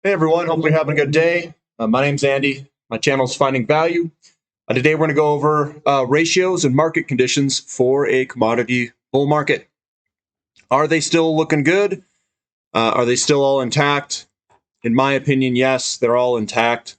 Hey everyone, hope you're having a good day. My name's Andy. My channel is Finding Value. Today we're going to go over ratios and market conditions for a commodity bull market. Are they still looking good? Are they still all intact? In my opinion, yes, they're all intact.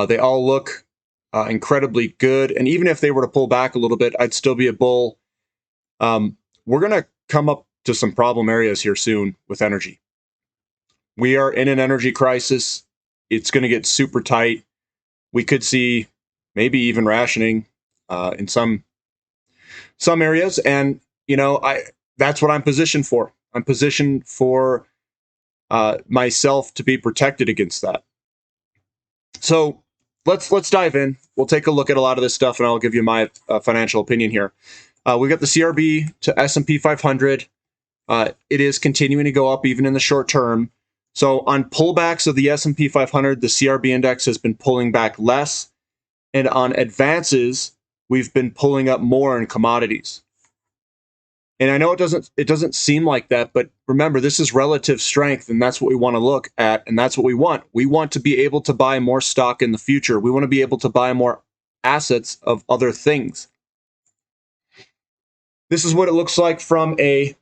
They all look incredibly good. And even if they were to pull back a little bit, I'd still be a bull. We're going to come up to some problem areas here soon with energy. We are in an energy crisis. It's going to get super tight. We could see maybe even rationing in some areas, and that's what I'm positioned for. I'm positioned for myself to be protected against that. So let's dive in. We'll take a look at a lot of this stuff, and I'll give you my financial opinion here. We got the CRB to S&P 500. It is continuing to go up even in the short term. So on pullbacks of the S&P 500, the CRB index has been pulling back less. And on advances, we've been pulling up more in commodities. And I know it doesn't seem like that, but remember, this is relative strength, and that's what we want to look at, and that's what we want. We want to be able to buy more stock in the future. We want to be able to buy more assets of other things. This is what it looks like from a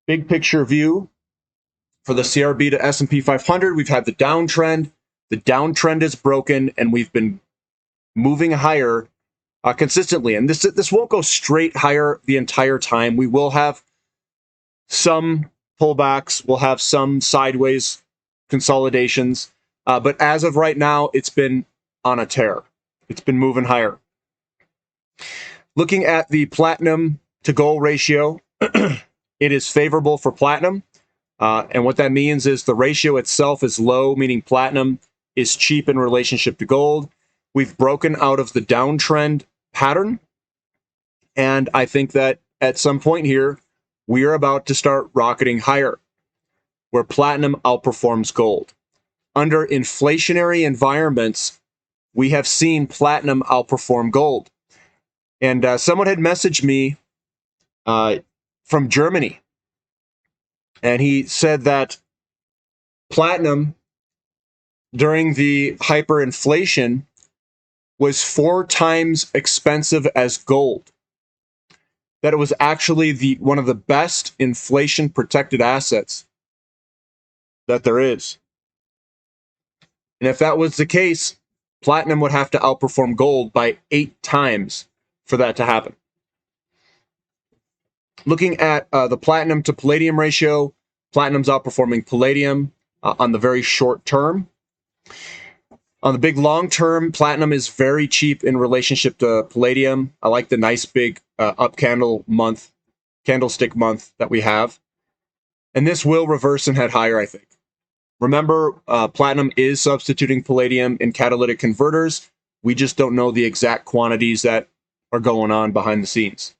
big picture view. For the CRB to S&P 500, we've had the downtrend. The downtrend is broken, and we've been moving higher consistently. And this won't go straight higher the entire time. We will have some pullbacks. We'll have some sideways consolidations. But as of right now, it's been on a tear. It's been moving higher. Looking at the platinum to gold ratio, it is favorable for platinum. And what that means is the ratio itself is low, meaning platinum is cheap in relationship to gold. We've broken out of the downtrend pattern. And I think that at some point here, we are about to start rocketing higher, where platinum outperforms gold. Under inflationary environments, we have seen platinum outperform gold. And someone had messaged me from Germany. And he said that platinum during the hyperinflation was 4 times expensive as gold. That it was actually one of the best inflation protected assets that there is. And if that was the case, platinum would have to outperform gold by 8 times for that to happen. Looking at the platinum to palladium ratio, platinum's outperforming palladium on the very short term. On the big long term, platinum is very cheap in relationship to palladium. I like the nice big up candlestick month that we have. And this will reverse and head higher, I think. Remember, platinum is substituting palladium in catalytic converters. We just don't know the exact quantities that are going on behind the scenes.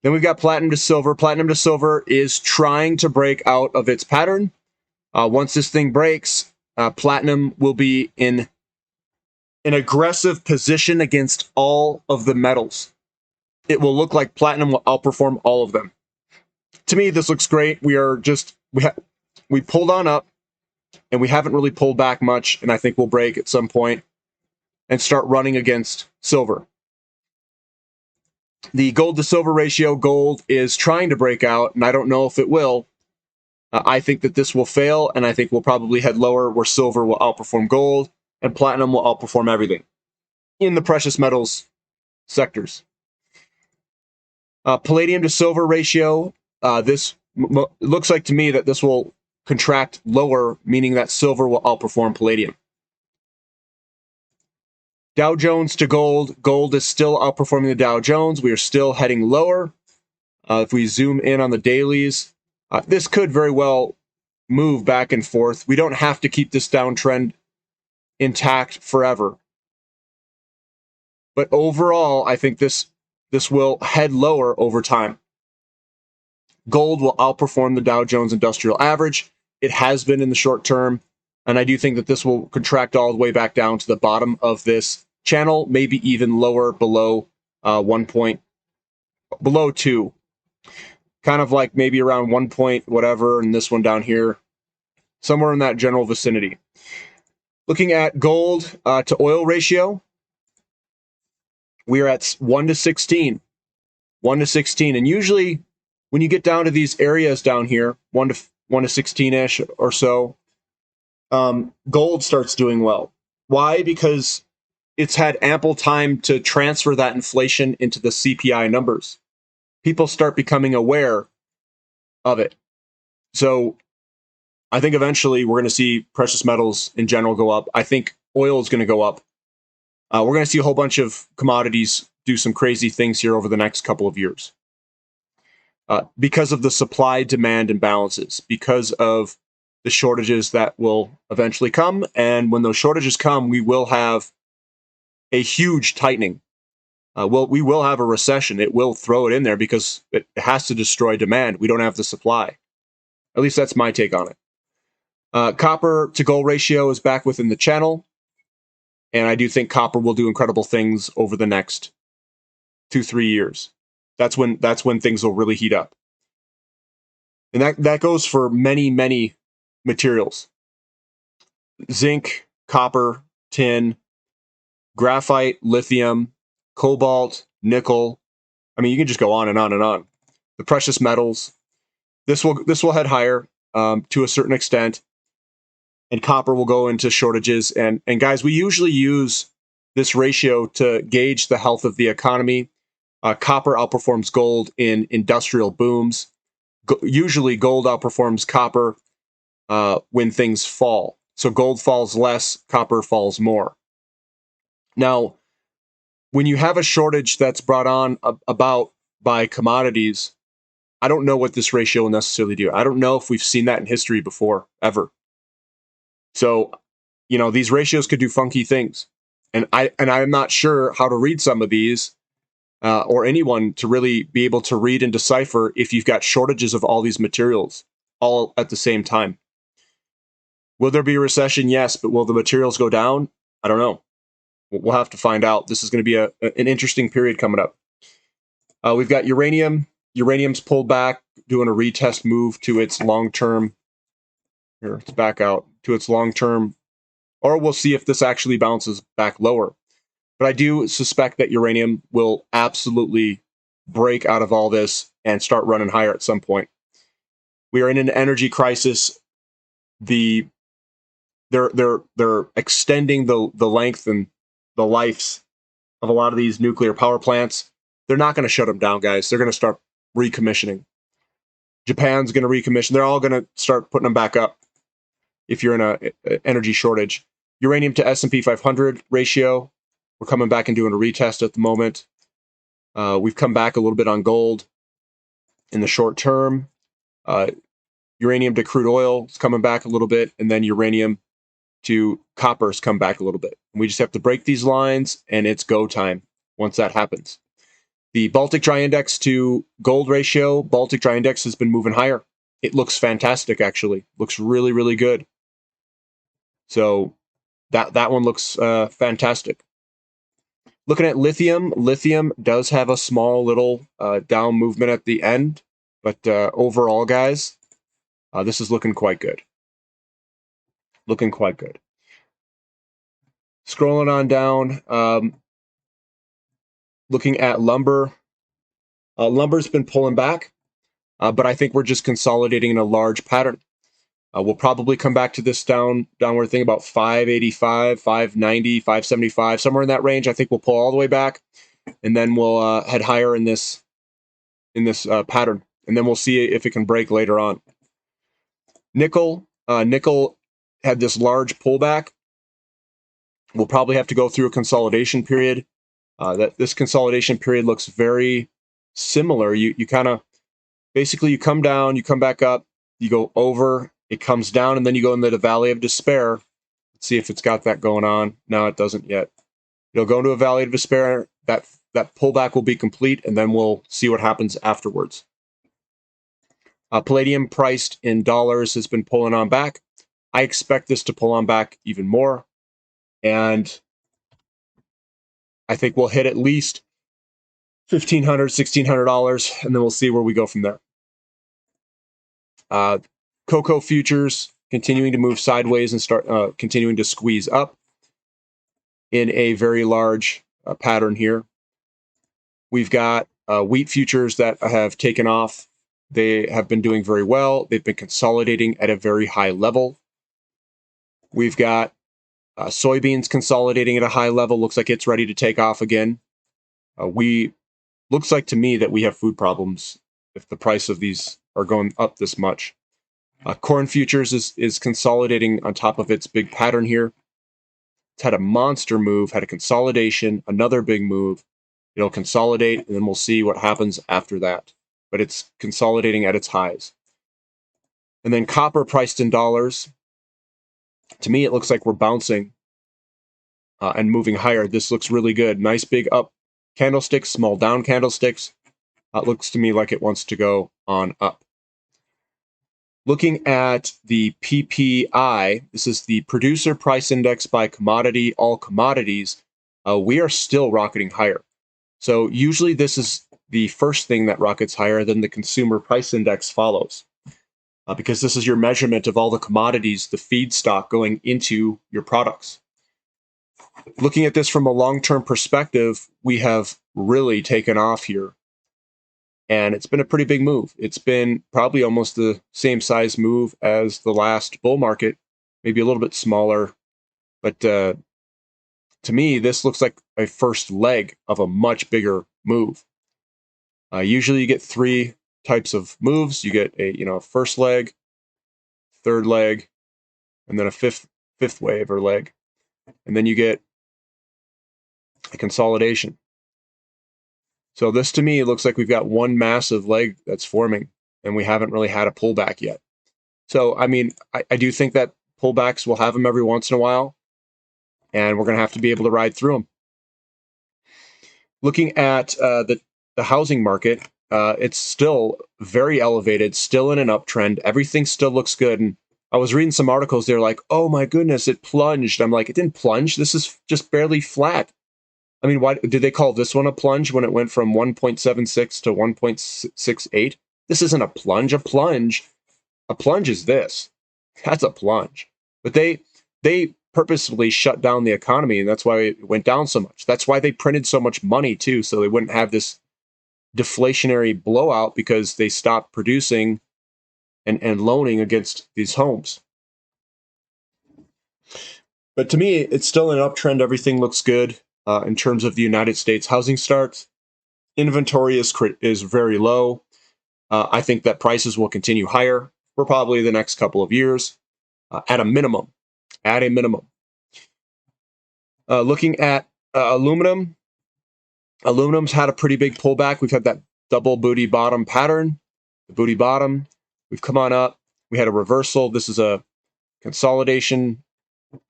Then we've got platinum to silver. Platinum to silver is trying to break out of its pattern. Once this thing breaks, platinum will be in an aggressive position against all of the metals. It will look like platinum will outperform all of them. To me, this looks great. We pulled on up, and we haven't really pulled back much, and I think we'll break at some point and start running against silver. The gold to silver ratio, gold is trying to break out, and I don't know if it will. I think that this will fail, and I think we'll probably head lower, where silver will outperform gold, and platinum will outperform everything in the precious metals sectors. Palladium to silver ratio, this looks like to me that this will contract lower, meaning that silver will outperform palladium. Dow Jones to gold. Gold is still outperforming the Dow Jones. We are still heading lower. If we zoom in on the dailies, this could very well move back and forth. We don't have to keep this downtrend intact forever. But overall, I think this will head lower over time. Gold will outperform the Dow Jones Industrial Average. It has been in the short term. And I do think that this will contract all the way back down to the bottom of this channel, maybe even lower below 2. Kind of like maybe around 1 point whatever, and this one down here, somewhere in that general vicinity. Looking at gold to oil ratio, we are at 1 to 16. 1 to 16. And usually when you get down to these areas down here, 1 to 16-ish or so, gold starts doing well. Why? Because it's had ample time to transfer that inflation into the CPI numbers. People start becoming aware of it. So I think eventually we're going to see precious metals in general go up. I think oil is going to go up. We're going to see a whole bunch of commodities do some crazy things here over the next couple of years. Because of the supply-demand imbalances, because of the shortages that will eventually come. And when those shortages come, we will have a huge tightening. We will have a recession. It will throw it in there because it has to destroy demand. We don't have the supply. At least that's my take on it. Copper to gold ratio is back within the channel. And I do think copper will do incredible things over the next 2-3 years. That's when things will really heat up. And that goes for many, many materials. Zinc, copper, tin, graphite, lithium, cobalt, nickel. I mean, you can just go on and on and on. The precious metals. This will head higher to a certain extent. And copper will go into shortages. And guys, we usually use this ratio to gauge the health of the economy. Copper outperforms gold in industrial booms. Usually gold outperforms copper when things fall. So gold falls less, copper falls more. Now, when you have a shortage that's brought on about by commodities, I don't know what this ratio will necessarily do. I don't know if we've seen that in history before, ever. So, these ratios could do funky things. And I'm not sure how to read some of these or anyone to really be able to read and decipher if you've got shortages of all these materials all at the same time. Will there be a recession? Yes, but will the materials go down? I don't know. We'll have to find out. This is going to be an interesting period coming up. We've got uranium. Uranium's pulled back, doing a retest move to its long-term. Here, it's back out to its long-term. Or we'll see if this actually bounces back lower. But I do suspect that uranium will absolutely break out of all this and start running higher at some point. We are in an energy crisis. They're extending the length and the lives of a lot of these nuclear power plants. They're not going to shut them down, guys. They're going to start recommissioning. Japan's going to recommission. They're all going to start putting them back up if you're in an energy shortage. Uranium to S&P 500 ratio. We're coming back and doing a retest at the moment. We've come back a little bit on gold in the short term. Uranium to crude oil is coming back a little bit, and then uranium to copper has come back a little bit. We just have to break these lines, and it's go time once that happens. The Baltic Dry Index to gold ratio, Baltic Dry Index has been moving higher. It looks fantastic, actually. Looks really, really good. So that one looks fantastic. Looking at lithium, lithium does have a small little down movement at the end, but overall, guys, this is looking quite good. Looking quite good. Scrolling on down, looking at lumber. Lumber's been pulling back, but I think we're just consolidating in a large pattern. We'll probably come back to this downward thing about 585, 590, 575, somewhere in that range. I think we'll pull all the way back, and then we'll head higher in this pattern, and then we'll see if it can break later on. Nickel had this large pullback. We'll probably have to go through a consolidation period. This consolidation period looks very similar. You kind of basically you come down, you come back up, you go over. It comes down, and then you go into the valley of despair. Let's see if it's got that going on. No, it doesn't yet. It'll go into a valley of despair. That pullback will be complete, and then we'll see what happens afterwards. Palladium priced in dollars has been pulling on back. I expect this to pull on back even more, and I think we'll hit at least $1,500, $1,600, and then we'll see where we go from there. Cocoa futures continuing to move sideways and start continuing to squeeze up in a very large pattern here. We've got wheat futures that have taken off. They have been doing very well. They've been consolidating at a very high level. We've got soybeans consolidating at a high level. Looks like it's ready to take off again. Looks like to me that we have food problems if the price of these are going up this much. Corn futures is consolidating on top of its big pattern here. It's had a monster move, had a consolidation, another big move. It'll consolidate, and then we'll see what happens after that. But it's consolidating at its highs. And then copper priced in dollars. To me, it looks like we're bouncing and moving higher. This looks really good. Nice big up candlesticks, small down candlesticks. It looks to me like it wants to go on up. Looking at the PPI, this is the Producer Price Index by commodity, all commodities. We are still rocketing higher. So usually this is the first thing that rockets higher, then the Consumer Price Index follows. Because this is your measurement of all the commodities, the feedstock going into your products. Looking at this from a long-term perspective, we have really taken off here. And it's been a pretty big move. It's been probably almost the same size move as the last bull market, maybe a little bit smaller. But to me, this looks like a first leg of a much bigger move. Usually you get three types of moves. You get a first leg, third leg, and then a fifth wave or leg. And then you get a consolidation. So this to me looks like we've got one massive leg that's forming, and we haven't really had a pullback yet. So, I mean, I do think that pullbacks, will have them every once in a while, and we're going to have to be able to ride through them. Looking at the housing market, it's still very elevated, still in an uptrend. Everything still looks good. And I was reading some articles, they're like, oh my goodness, it plunged. I'm like, it didn't plunge. This is just barely flat. I mean, why did they call this one a plunge when it went from 1.76 to 1.68? This isn't a plunge. A plunge is this. That's a plunge. But they purposefully shut down the economy, and that's why it went down so much. That's why they printed so much money too, so they wouldn't have this deflationary blowout, because they stopped producing and loaning against these homes. But to me, it's still an uptrend. Everything looks good. In terms of the United States housing starts, inventory is very low. I think that prices will continue higher for probably the next couple of years, at a minimum. At a minimum. Looking at aluminum, aluminum's had a pretty big pullback. We've had that double booty bottom pattern, the booty bottom. We've come on up. We had a reversal. This is a consolidation,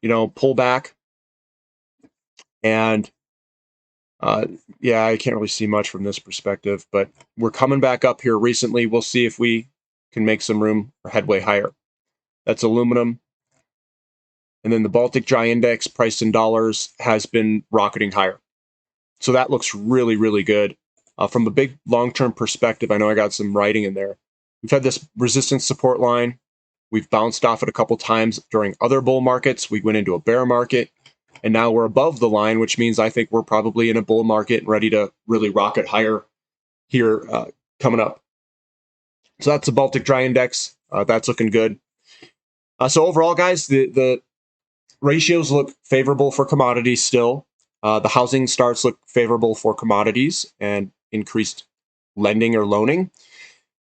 pullback. And yeah, I can't really see much from this perspective, but we're coming back up here recently. We'll see if we can make some room for headway higher. That's aluminum. And then the Baltic Dry Index, priced in dollars, has been rocketing higher. So that looks really, really good. From a big long-term perspective, I know I got some writing in there. We've had this resistance support line. We've bounced off it a couple times during other bull markets. We went into a bear market. And now we're above the line, which means I think we're probably in a bull market and ready to really rocket higher here coming up. So that's the Baltic Dry Index. That's looking good. So overall, guys, the ratios look favorable for commodities still. The housing starts look favorable for commodities and increased lending or loaning.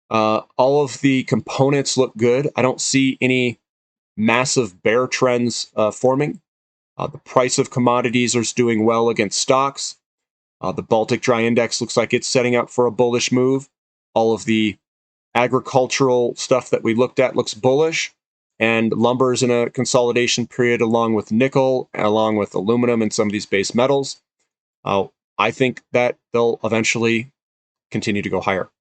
All of the components look good. I don't see any massive bear trends forming. The price of commodities is doing well against stocks. The Baltic Dry Index looks like it's setting up for a bullish move. All of the agricultural stuff that we looked at looks bullish. And lumber's in a consolidation period, along with nickel, along with aluminum and some of these base metals. I think that they'll eventually continue to go higher.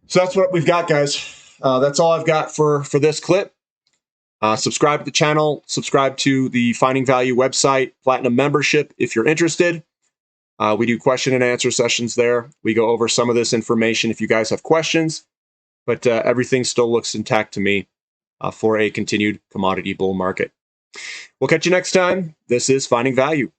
So that's what we've got, guys. That's all I've got for this clip. Subscribe to the channel, subscribe to the Finding Value website, Platinum membership if you're interested. We do question and answer sessions there. We go over some of this information if you guys have questions, but everything still looks intact to me. for a continued commodity bull market. We'll catch you next time. This is Finding Value.